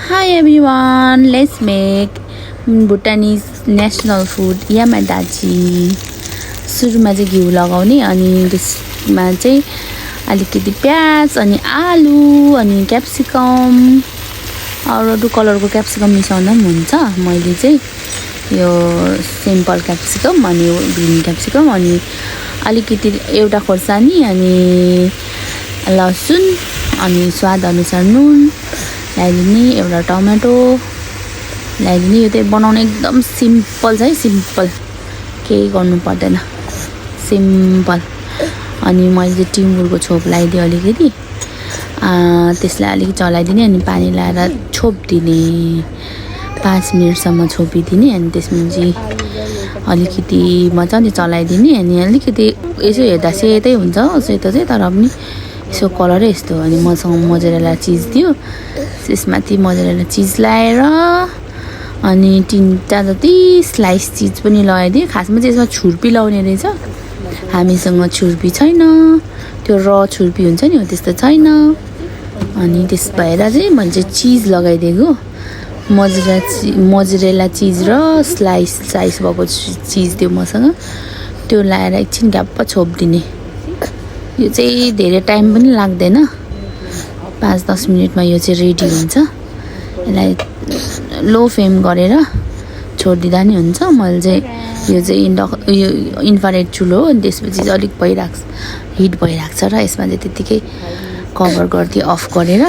Hi everyone, let's make Bhutanese national food yamadachi. सुरुमा चाहिँ घिउ लगाउने अनि त्यसमा चाहिँ अलिकति प्याज अनि आलु अनि क्याप्सिकम अरू कलरको क्याप्सिकम मिसाउँदा पनि हुन्छ। मैले चाहिँ यो सिम्पल क्याप्सिकम अनि ग्रीन क्याप्सिकम अनि अलिकति एउटा खोर्सानी अनि लसुन अनि स्वाद अनुसार नुन लगाइदिने, एउटा टमाटो लगाइदिने। यो चाहिँ बनाउन एकदम सिम्पल छ है, सिम्पल, केही गर्नु पर्दैन, सिम्पल। अनि मैले चाहिँ टिमुरको छोप लगाइदिएँ अलिकति, त्यसलाई अलिकति चलाइदिने अनि पानी लगाएर छोपिदिने, 5 मिनटसम्म छोपिदिने। अनि त्यसपछि अलिकति मजाले चलाइदिने अनि अलिकति यसो हेर्दा सेतै हुन्छ, सेतो चाहिँ, तर पनि यसो कलरै यस्तो। अनि मसँग मोजरेला चिज थियो, त्यसमाथि मोजरेला चिज लगाएर अनि 3टा जति स्लाइस चिज पनि लगाइदिएँ। खासमा चाहिँ यसमा छुर्पी लगाउने रहेछ, हामीसँग छुर्पी छैन, त्यो र छुर्पी हुन्छ नि, हो त्यस्तो छैन। अनि त्यस भएर चाहिँ मैले चाहिँ चिज लगाइदिएको, मोजरेला चिज र स्लाइस भएको चिज थियो मसँग, त्यो लगाएर एकछिन ग्याप्प छोपिदिने। यो चाहिँ धेरै टाइम पनि लाग्दैन, 5-10 मिनटमा यो चाहिँ रेडी हुन्छ। यसलाई लो फ्लेम गरेर छोडिदिँदा नि हुन्छ। मैले चाहिँ यो चाहिँ यो इन्फ्रारेड चुलो हो, अनि त्यसपछि चाहिँ अलिक हिट भइरहेको छ र यसमा चाहिँ त्यत्तिकै कभर गरिदिएँ अफ गरेर।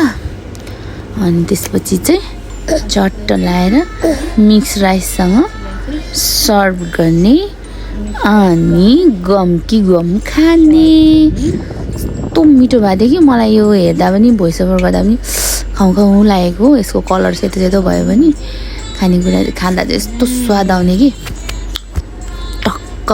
अनि त्यसपछि चाहिँ चट्ट लाएर मिक्स राइससँग सर्भ गर्ने अनि गम कि गम खाने। यस्तो मिठो भएदेखि मलाई यो हेर्दा पनि भोइस ओभर गर्दा पनि खाउँ लागेको। यसको कलर सेतो भयो भने खानेकुरा खाँदा चाहिँ यस्तो स्वाद आउने कि टक्क।